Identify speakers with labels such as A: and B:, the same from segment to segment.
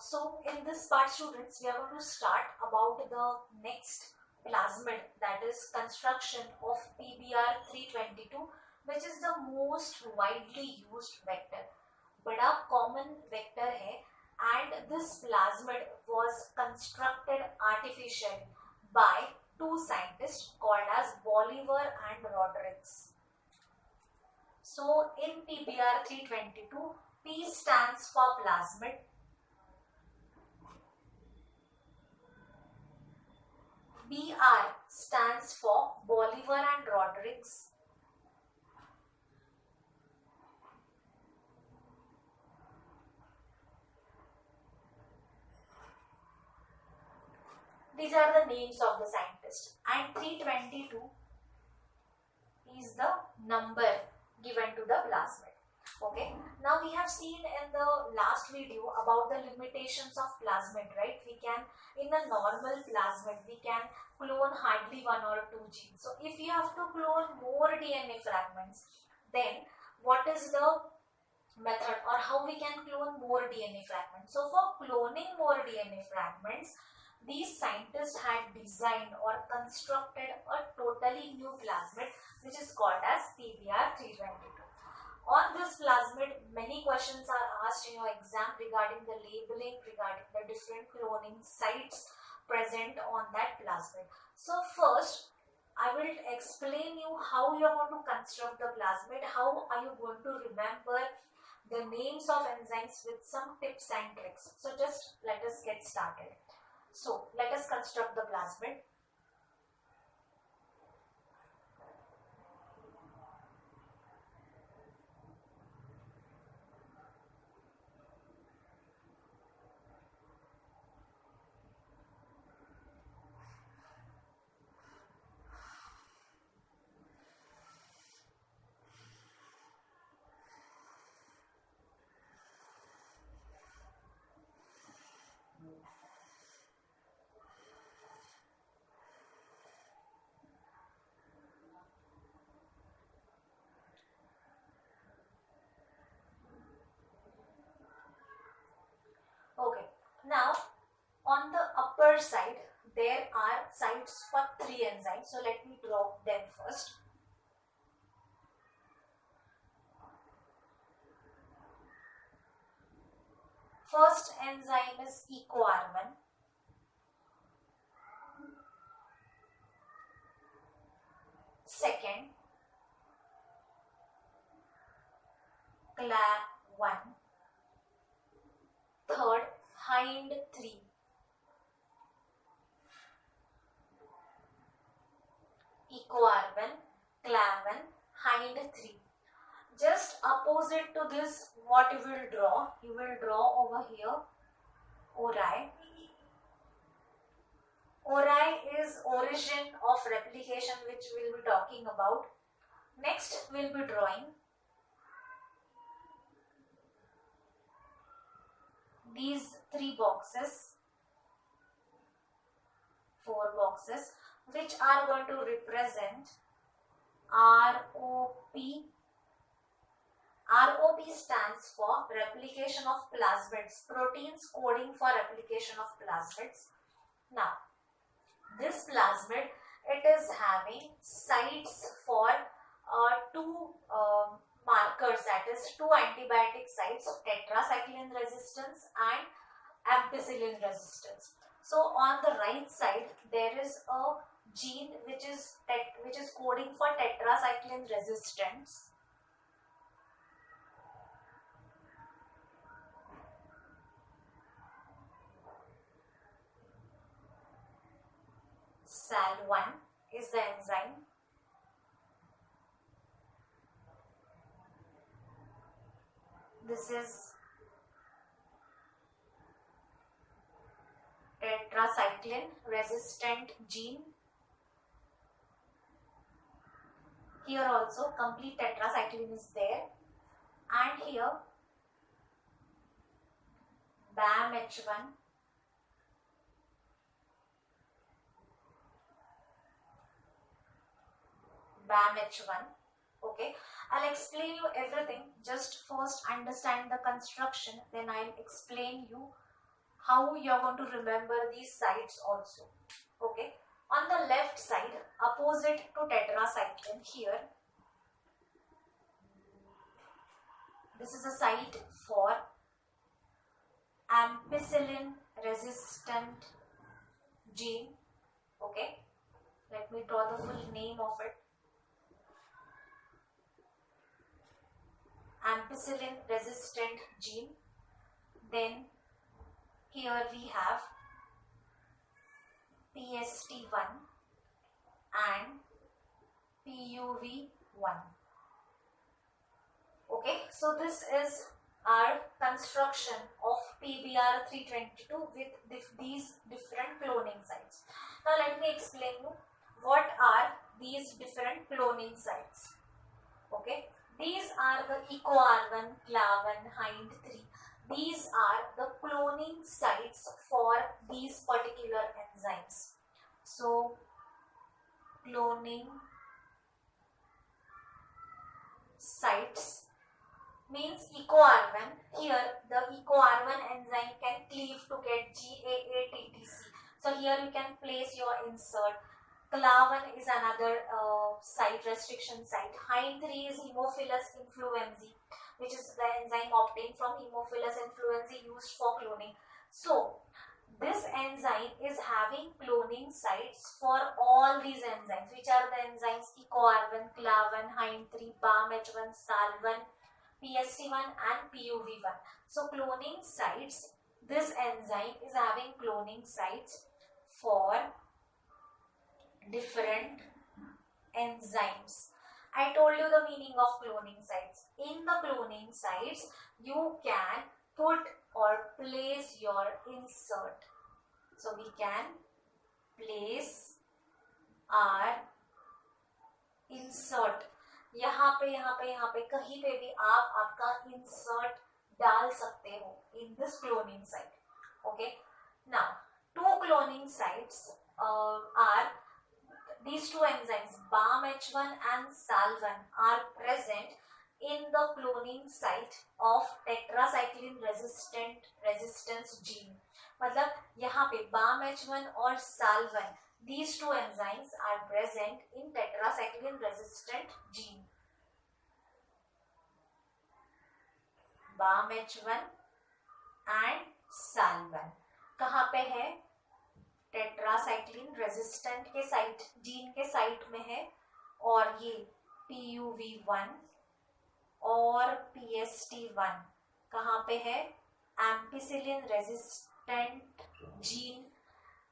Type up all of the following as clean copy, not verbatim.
A: So in this part, students, we are going to start about the next plasmid, that is construction of PBr 322, which is the most widely used vector. बड़ा common vector है, and this plasmid was constructed artificially by two scientists called as Bolivar and Rodericks. So in PBr 322, P stands for plasmid, BR stands for Bolivar and Rodericks, these are the names of the scientists, and 322 is the number given to the plasmid. Okay, now we have seen in the last video about the limitations of plasmid, right? We can, in a normal plasmid, we can clone hardly 1 or 2 genes. So if you have to clone more DNA fragments, then what is the method, or how we can clone more DNA fragments? So for cloning more DNA fragments, these scientists had designed or constructed a totally new plasmid, which is called as PBr 322. On this plasmid, many questions are asked in your exam regarding the labeling, regarding the different cloning sites present on that plasmid. So first, I will explain you how you are going to construct the plasmid, how are you going to remember the names of enzymes with some tips and tricks. So just let us get started. So let us construct the plasmid. Okay, now on the upper side there are sites for 3 enzymes. So let me draw them first. First enzyme is EcoR1. Second, CLA1. Third, HIND3. EcoR1, CLA1, HIND3. Just opposite to this, what you will draw? You will draw over here ORI. ORI is origin of replication, which we will be talking about. Next, we will be drawing these 3 boxes, 4 boxes, which are going to represent ROP. ROP stands for replication of plasmids, proteins coding for replication of plasmids. Now, this plasmid, it is having sites for 2 markers, that is 2 antibiotic sites, tetracycline resistance and ampicillin resistance. So on the right side there is a gene which is coding for tetracycline resistance. SAL1 is the enzyme. This is tetracycline resistant gene. Here also complete tetracycline is there, and here BAMH1, BAMH1. Okay, I'll explain you everything. Just first understand the construction, then I'll explain you how you are going to remember these sites also. Okay, on the left side, opposite to tetracycline, here this is a site for ampicillin resistant gene. Okay, let me draw the full name of it. Ampicillin resistant gene. Then here we have PST1 and PUV1. Okay, so this is our construction of PBR322 with these different cloning sites. Now let me explain you what are these different cloning sites. Okay, these are the EcoR1, CLAV1, HIND3. These are the cloning sites for these particular enzymes. So cloning sites means EcoR1. Here the EcoR1 enzyme can cleave to get GAA-TTC. So here you can place your insert. CLAV1 is another site, restriction site. HIND3 is Haemophilus influenzae, which is the enzyme obtained from Haemophilus influenzae used for cloning. So this enzyme is having cloning sites for all these enzymes. Which are the enzymes? EcoR1, CLAV1, HIND3, BAMH1, SAL1, PST1 and PUV1. So cloning sites, this enzyme is having cloning sites for different enzymes. I told you the meaning of cloning sites. In the cloning sites, you can put or place your insert. So we can place our insert. यहाँ पे कहीं पे भी आप आपका insert डाल सकते हो in this cloning site. Okay. Now, two cloning sites are these two enzymes, BAMH1 and SAL1, are present in the cloning site of tetracycline resistance gene. मतलब यहाँ पे BAMH1 और SAL1, these two enzymes are present in tetracycline resistant gene. BAMH1 and SAL1 कहाँ पे है? Tetracycline resistant के site, gene के site में है. और ये PUV1 और PST1 कहाँ पे है? एम्पिसिलिन रेजिस्टेंट जीन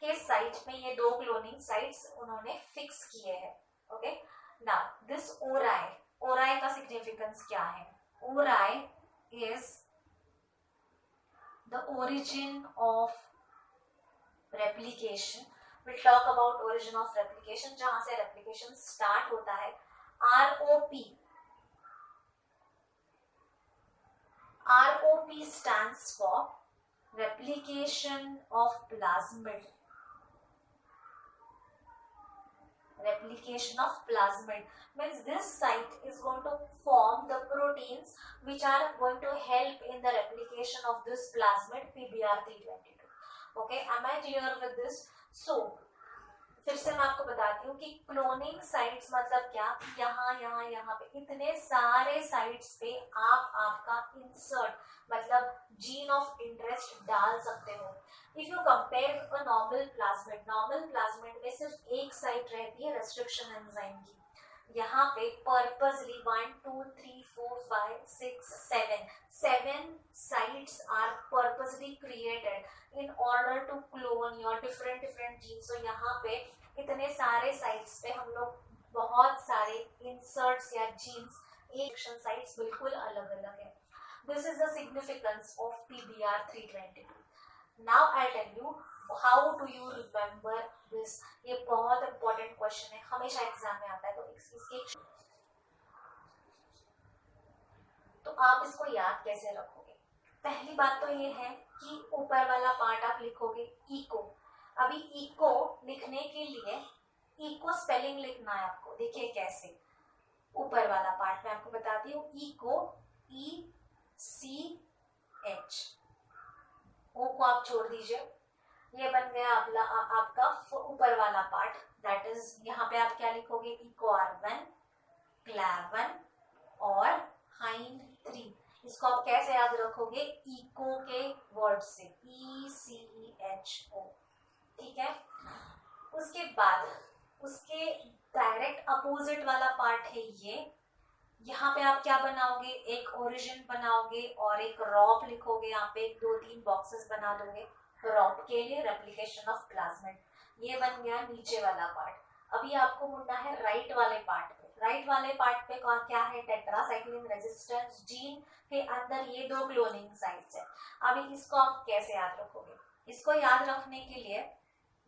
A: के साइट में ये दो क्लोनिंग साइट्स उन्होंने फिक्स किए हैं. ओके, नाउ दिस ओराई का सिग्निफिकेंस क्या है? ORI is the origin of replication. We'll talk about origin of replication, जहां से replication start होता है. ROP stands for replication of plasmid. Replication of plasmid means this site is going to form the proteins which are going to help in the replication of this plasmid PBR322. Okay, am I clear with this? So, फिर से मैं आपको बताती हूँ कि cloning sites मतलब क्या. यहाँ पे इतने सारे साइट्स पे आप आपका इंसर्ट मतलब जीन ऑफ इंटरेस्ट डाल सकते हो. If you compare a normal plasmid में सिर्फ एक साइट रहती है रेस्ट्रिक्शन एंजाइम की. यहाँ पे purposely 1 2 3 4 5 6 7 sites are purposely created in order to clone your different genes. So यहाँ पे इतने सारे sites पे हम लोग बहुत सारे inserts या genes, एक sites बिल्कुल अलग है. This is the significance of PBR322. Now I'll tell you how do you remember this. ये बहुत important question है, हमेशा एग्जाम में आता है. तो आप इसको याद कैसे रखोगे? पहली बात तो ये है कि ऊपर वाला पार्ट आप लिखोगे इको. अभी इको लिखने के लिए इको स्पेलिंग लिखना है आपको. देखिए कैसे. ऊपर वाला पार्ट मैं आपको बताती हूँ. इको ECH, O को आप छोड़ दीजिए। ये बन गया आपका ऊपर वाला पार्ट, दैट इज यहाँ पे आप क्या लिखोगे, इक्वार्वन, क्लैवन और हाइंड 3। इसको आप कैसे याद रखोगे, इको के वर्ड से, ECHO, ठीक है। उसके बाद उसके डायरेक्ट अपोजिट वाला पार्ट है ये, यहाँ पे आप क्या बनाओगे, एक ओरिजिन बनाओगे और एक रॉप लिखोगे, यहाँ पे 2-3 बॉक्सेस बना दोगे रॉप के लिए, रेप्लिकेशन ऑफ प्लाज्मिड। ये बन गया नीचे वाला पार्ट। अभी आपको मुड़ना है राइट वाले पार्ट पे। राइट वाले पार्ट पे कौन क्या है, टेट्रासाइक्लिन रेजिस्टेंस जीन के अंदर ये 2 क्लोनिंग साइट्स है। अभी इसको आप कैसे याद रखोगे, इसको याद रखने के लिए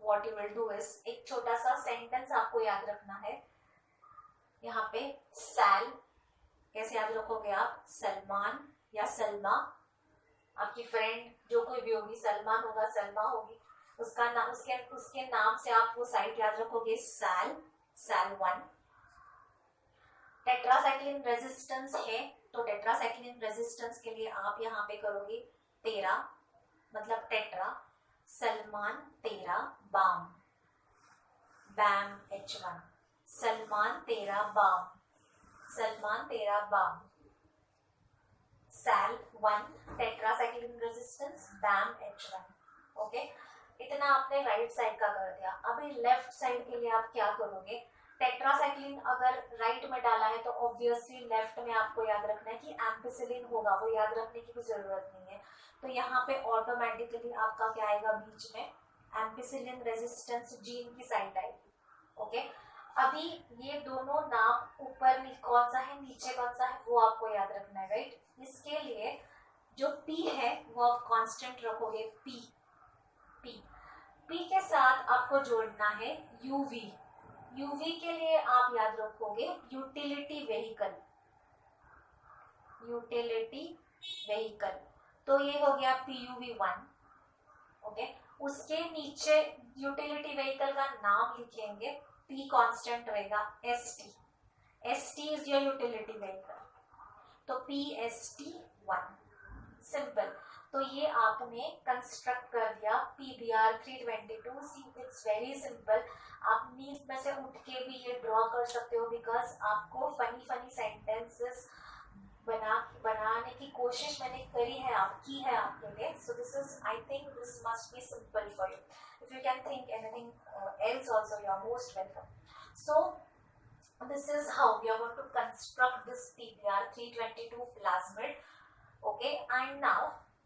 A: what you will do is, एक छोटा सा सेंटेंस आपको याद रखना है। यहाँ पे सेल कैसे याद रखोगे आप, सलमान या सलमा, आपकी फ्रेंड जो कोई भी होगी, सलमान होगा, सलमा होगी, उसका नाम, उसके नाम से आप वो साइट याद रखोगे, सेल 1। टेट्रासाइक्लिन रेजिस्टेंस है तो टेट्रासाइक्लिन रेजिस्टेंस के लिए आप यहाँ पे करोगे 13, मतलब टेट्रा, सलमान 13, बाम, बैम H1, सलमान 13 बाम, सलमान 13 बाम, सेल 1, tetracycline resistance, Bam H1। Okay, इतना आपने राइट साइड का कर दिया। अभी लेफ्ट साइड के लिए आप क्या करोगे, टेट्रासाइक्लिन अगर राइट में डाला है तो ऑब्वियसली लेफ्ट में आपको याद रखना है कि एम्पिसिलिन होगा, वो याद रखने की कोई जरूरत नहीं है। तो यहाँ पे ऑटोमेटिकली आपका क्या आएगा, बीच में एम्पिसिलिन रेजिस्टेंस जीन की साइड आएगी। ओके, अभी ये दोनों नाम ऊपर कौन सा है, नीचे कौन सा है, वो आपको याद रखना है, राइट। इसके लिए जो P है वो आप कांस्टेंट रखोगे, P के साथ आपको जोड़ना है UV के लिए आप याद रखोगे यूटिलिटी व्हीकल, तो ये हो गया PUV1। ओके, उसके नीचे यूटिलिटी व्हीकल का नाम लिखेंगे, P कांस्टेंट रहेगा, ST is your utility vehicle, तो PST1, सिंपल। तो ये आपने कंस्ट्रक्ट कर दिया PBr 322। See it's very simple, आप नींद में से उठ के भी ये ड्रॉ कर सकते हो, बिकॉज आपको फनी सेंटेंसेस बनाने की कोशिश मैंने की है आपके लिए। So this is, I think this must be simple for you. If you can think anything else also, you are most welcome. So this is how we are going to construct this PBr 322 plasmid. Okay, and now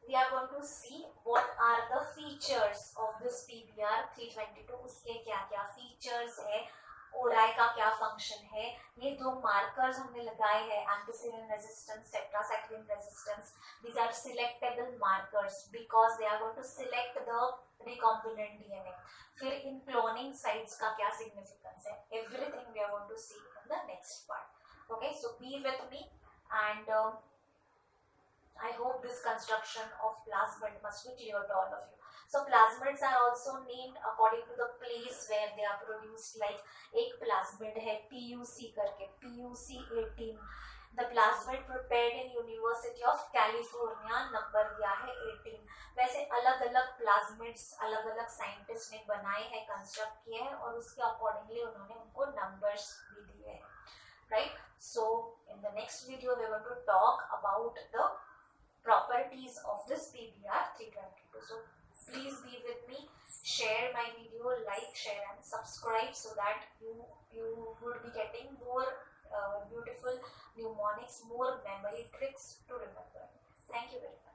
A: we are going to see what are the features of this PBr 322, उसके क्या क्या features है, ओराई का क्या function है। ये 2 markers हमने लगाए हैं, ampicillin resistance, tetracycline resistance. These are selectable markers because they are going to select the recombinant DNA। फिर इन क्लोनिंग साइट्स का क्या सिग्निफिकेंस है, everything we are going to see in the next part. Okay, so be with me and I hope this construction of plasmid must be clear to all of you. So plasmids are also named according to the place where they are produced. Like एक plasmid है PUC करके, PUC18, the plasmid prepared in University of California, number दिया है 18। वैसे अलग अलग plasmids अलग अलग साइंटिस्ट ने बनाए हैं, कंस्ट्रक्ट किए हैं और उसके अकॉर्डिंगली उन्होंने उनको नंबर्स भी दिए हैं, right. So in the next video we are going to talk about the properties of this PBr 322. So please be with me, share my video, like, share and subscribe so that you would be getting more beautiful mnemonics, more memory tricks to remember. Thank you very much.